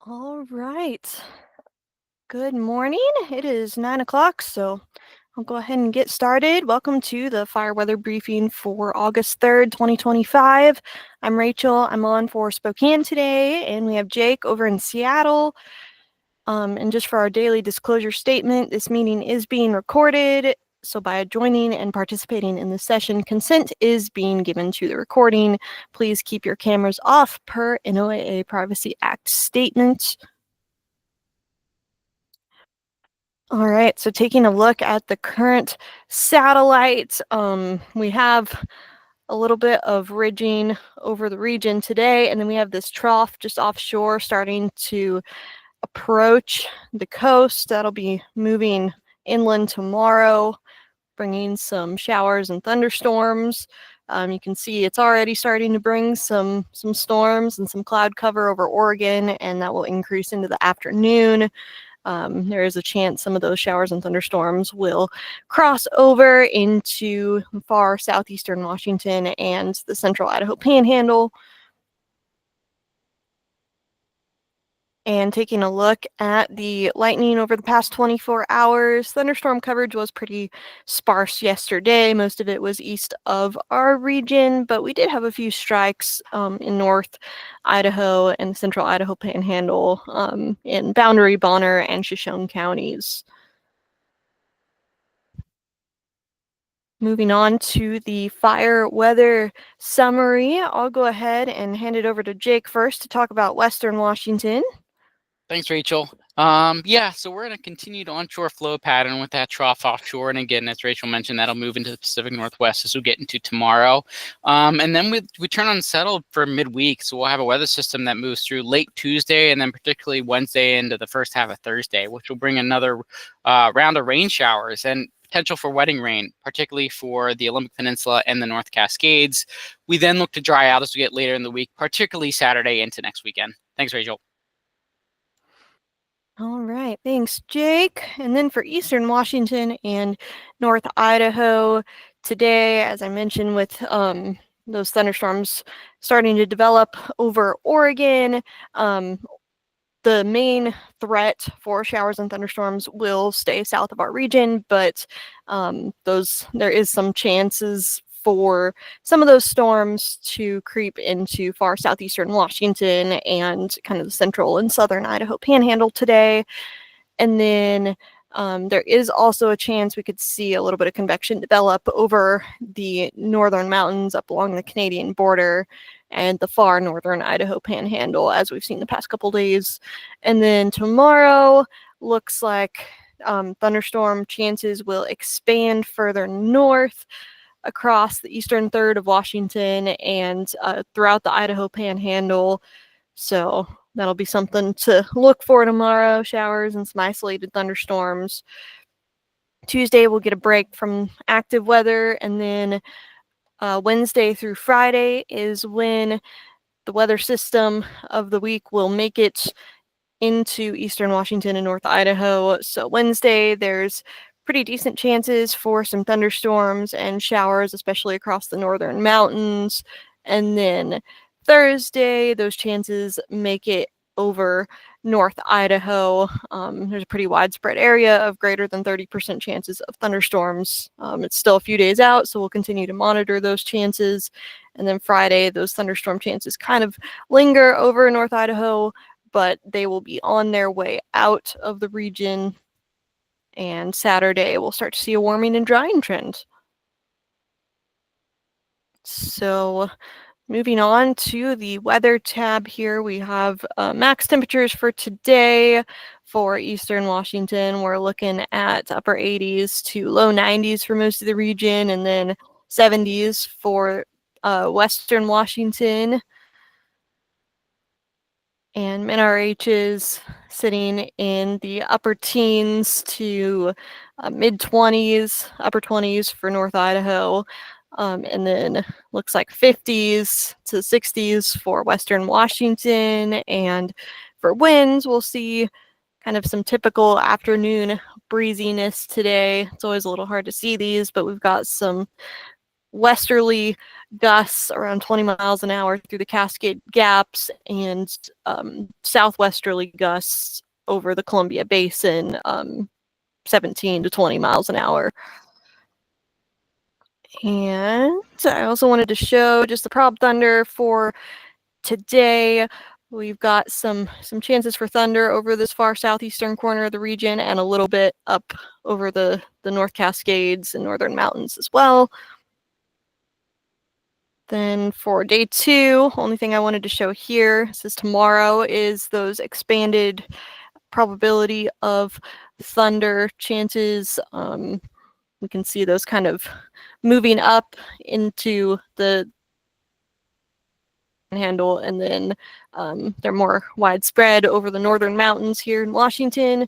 All right. Good morning. It is 9 o'clock, so I'll go ahead and get started. Welcome to the fire weather briefing for August 3rd, 2025. I'm Rachel. I'm on for Spokane today, and we have Jake over in Seattle. And just for our daily disclosure statement, this meeting is being recorded. So by joining and participating in the session, consent is being given to the recording. Please keep your cameras off per NOAA Privacy Act statement. All right, so taking a look at the current satellite, we have a little bit of ridging over the region today, and then we have this trough just offshore starting to approach the coast. That'll be moving inland tomorrow, bringing some showers and thunderstorms. You can see it's already starting to bring some storms and some cloud cover over Oregon, and that will increase into the afternoon. There is a chance some of those showers and thunderstorms will cross over into far southeastern Washington and the central Idaho Panhandle. And taking a look at the lightning over the past 24 hours, thunderstorm coverage was pretty sparse yesterday. Most of it was east of our region, but we did have a few strikes in North Idaho and central Idaho Panhandle in Boundary, Bonner, and Shoshone counties. Moving on to the fire weather summary, I'll go ahead and hand it over to Jake first to talk about Western Washington. Thanks, Rachel. So we're in a continued onshore flow pattern with that trough offshore. And again, as Rachel mentioned, that'll move into the Pacific Northwest as we get into tomorrow. And then we turn unsettled for midweek. So we'll have a weather system that moves through late Tuesday and then particularly Wednesday into the first half of Thursday, which will bring another round of rain showers and potential for wetting rain, particularly for the Olympic Peninsula and the North Cascades. We then look to dry out as we get later in the week, particularly Saturday into next weekend. Thanks, Rachel. All right, thanks, Jake. And then for Eastern Washington and North Idaho today, as I mentioned, with those thunderstorms starting to develop over Oregon, the main threat for showers and thunderstorms will stay south of our region, but there is some chances for some of those storms to creep into far southeastern Washington and kind of the central and southern Idaho Panhandle today. And then there is also a chance we could see a little bit of convection develop over the northern mountains up along the Canadian border and the far northern Idaho Panhandle, as we've seen the past couple days. And then tomorrow looks like thunderstorm chances will expand further north across the eastern third of Washington and throughout the Idaho Panhandle. So that'll be something to look for tomorrow, showers and some isolated thunderstorms. Tuesday, we'll get a break from active weather, and then Wednesday through Friday is when the weather system of the week will make it into eastern Washington and North Idaho. So Wednesday, there's pretty decent chances for some thunderstorms and showers, especially across the northern mountains. And then Thursday, those chances make it over North Idaho. There's a pretty widespread area of greater than 30% chances of thunderstorms. It's still a few days out, so we'll continue to monitor those chances. And then Friday, those thunderstorm chances kind of linger over North Idaho, but they will be on their way out of the region. And Saturday, we'll start to see a warming and drying trend. So moving on to the weather tab here, we have max temperatures for today for Eastern Washington. We're looking at upper 80s to low 90s for most of the region, and then 70s for Western Washington. And MNRHs sitting in the upper teens to mid 20s, upper 20s for North Idaho. And then looks like 50s to 60s for Western Washington. And for winds, we'll see kind of some typical afternoon breeziness today. It's always a little hard to see these, but we've got some westerly gusts around 20 miles an hour through the Cascade Gaps, and southwesterly gusts over the Columbia Basin, 17 to 20 miles an hour. And I also wanted to show just the prob thunder for today. We've got some chances for thunder over this far southeastern corner of the region, and a little bit up over the North Cascades and northern mountains as well. Then for day 2, only thing I wanted to show here, says tomorrow, is those expanded probability of thunder chances. We can see those kind of moving up into the handle, and then they're more widespread over the northern mountains here in Washington.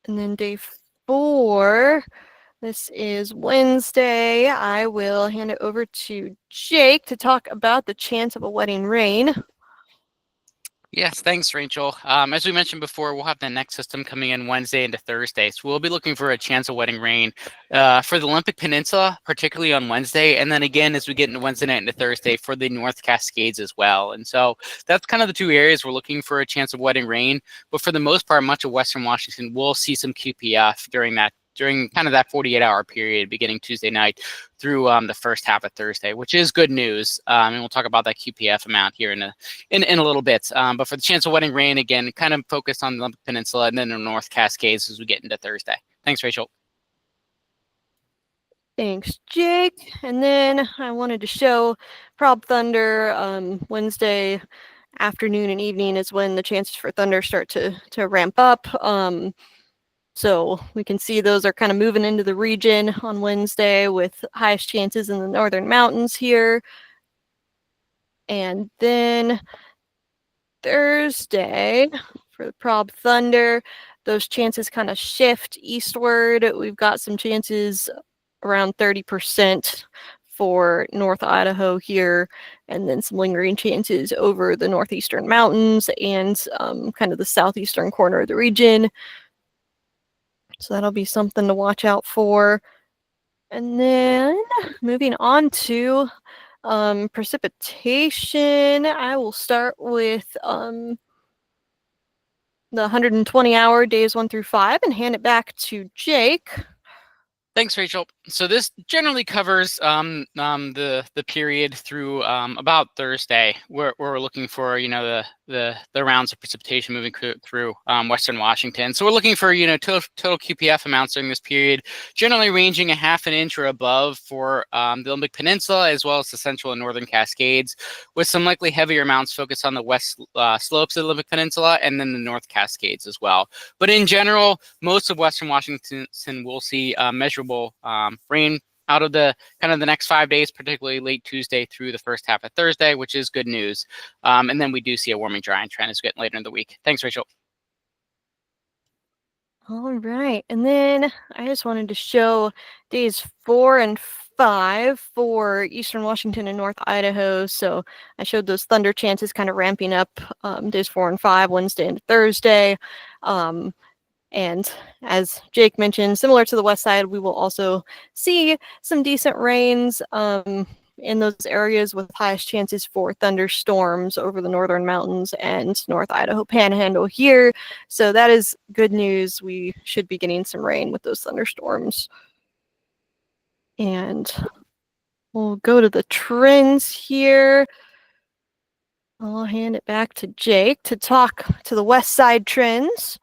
And then day 4, this is Wednesday. I will hand it over to Jake to talk about the chance of a wetting rain. Yes, thanks, Rachel. As we mentioned before, we'll have the next system coming in Wednesday into Thursday. So we'll be looking for a chance of wetting rain for the Olympic Peninsula, particularly on Wednesday. And then again, as we get into Wednesday night into Thursday, for the North Cascades as well. And so that's kind of the 2 areas we're looking for a chance of wetting rain. But for the most part, much of Western Washington will see some QPF during kind of that 48-hour period beginning Tuesday night through the first half of Thursday, which is good news. And we'll talk about that QPF amount here in a little bit. But for the chance of wetting rain, again, kind of focused on the Olympic Peninsula and then the North Cascades as we get into Thursday. Thanks, Rachel. Thanks, Jake. And then I wanted to show prob thunder Wednesday afternoon and evening is when the chances for thunder start to ramp up. So we can see those are kind of moving into the region on Wednesday with highest chances in the northern mountains here. And then Thursday for the prob thunder, those chances kind of shift eastward. We've got some chances around 30% for North Idaho here, and then some lingering chances over the northeastern mountains and kind of the southeastern corner of the region. So that'll be something to watch out for. And then moving on to precipitation, I will start with the 120-hour days 1 through 5 and hand it back to Jake. Thanks, Rachel. So this generally covers the period through about Thursday, where we're looking for the rounds of precipitation moving through Western Washington. So we're looking for total QPF amounts during this period, generally ranging a half an inch or above for the Olympic Peninsula as well as the Central and Northern Cascades, with some likely heavier amounts focused on the west slopes of the Olympic Peninsula and then the North Cascades as well. But in general, most of Western Washington will see measurable rain out of the kind of the next 5 days, particularly late Tuesday through the first half of Thursday, which is good news. And then we do see a warming drying trend as we get later in the week. Thanks, Rachel. All right. And then I just wanted to show days 4 and 5 for Eastern Washington and North Idaho. So I showed those thunder chances kind of ramping up days 4 and 5, Wednesday and Thursday. And as Jake mentioned, similar to the west side, we will also see some decent rains in those areas with highest chances for thunderstorms over the northern mountains and North Idaho Panhandle here. So that is good news. We should be getting some rain with those thunderstorms. And we'll go to the trends here. I'll hand it back to Jake to talk to the west side trends.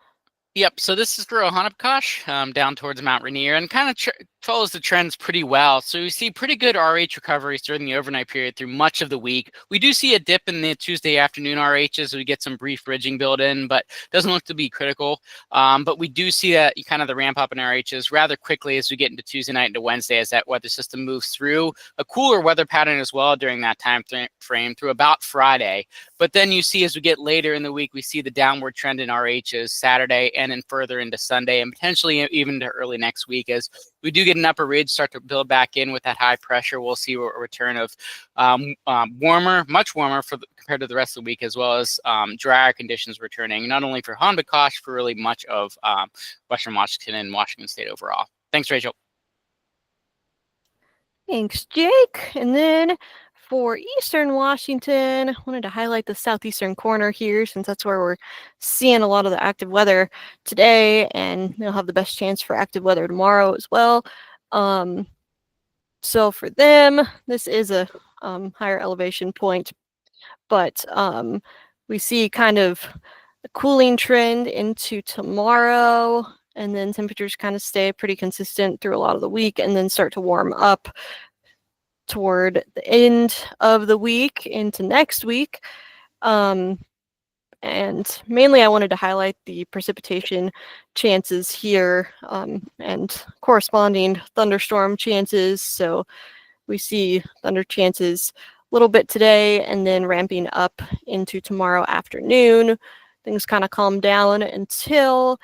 Yep, so this is for Ohanapkosh, down towards Mount Rainier, and kind of follows the trends pretty well. So we see pretty good RH recoveries during the overnight period through much of the week. We do see a dip in the Tuesday afternoon RH as we get some brief ridging built in, but doesn't look to be critical. But we do see that kind of the ramp up in RHs rather quickly as we get into Tuesday night into Wednesday as that weather system moves through a cooler weather pattern as well during that time frame through about Friday. But then you see as we get later in the week, we see the downward trend in RHs Saturday and then further into Sunday and potentially even to early next week as we do get an upper ridge start to build back in with that high pressure. We'll see a return of warmer, much warmer compared to the rest of the week, as well as drier conditions returning, not only for Ohanapkosh, for really much of Western Washington and Washington State overall. Thanks, Rachel. Thanks, Jake. And then for Eastern Washington, I wanted to highlight the southeastern corner here since that's where we're seeing a lot of the active weather today, and they'll have the best chance for active weather tomorrow as well. So for them, this is a higher elevation point, but we see kind of a cooling trend into tomorrow, and then temperatures kind of stay pretty consistent through a lot of the week and then start to warm up toward the end of the week into next week. And mainly I wanted to highlight the precipitation chances here and corresponding thunderstorm chances. So we see thunder chances a little bit today and then ramping up into tomorrow afternoon. Things kind of calm down until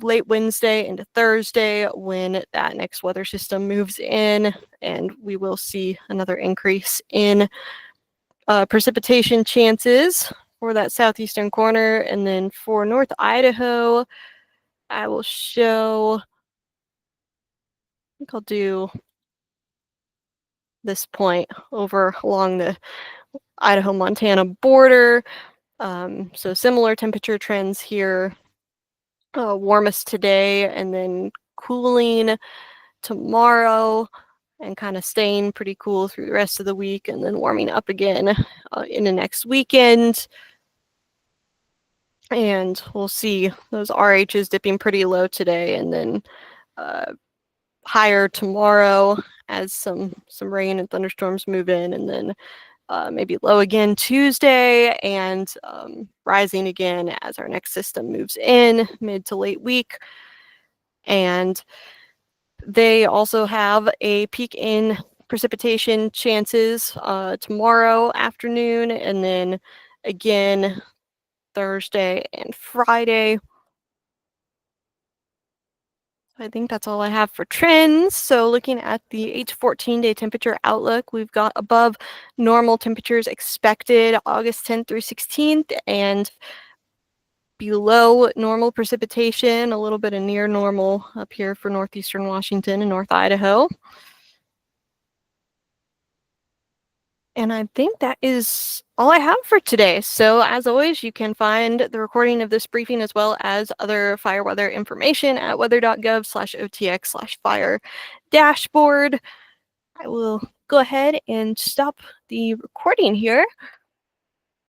late Wednesday into Thursday when that next weather system moves in, and we will see another increase in precipitation chances for that southeastern corner. And then for North Idaho, I will show, I think I'll do this point over along the Idaho-Montana border. So similar temperature trends here, warmest today and then cooling tomorrow and kind of staying pretty cool through the rest of the week and then warming up again in the next weekend. And we'll see those RHs dipping pretty low today and then higher tomorrow as some rain and thunderstorms move in, and then maybe low again Tuesday and rising again as our next system moves in mid to late week. And they also have a peak in precipitation chances tomorrow afternoon and then again Thursday and Friday. I think that's all I have for trends. So looking at the 8 to 14 day temperature outlook, we've got above normal temperatures expected August 10th through 16th and below normal precipitation, a little bit of near normal up here for northeastern Washington and North Idaho. And I think that is all I have for today. So as always, you can find the recording of this briefing as well as other fire weather information at weather.gov/otx/fire dashboard. I will go ahead and stop the recording here.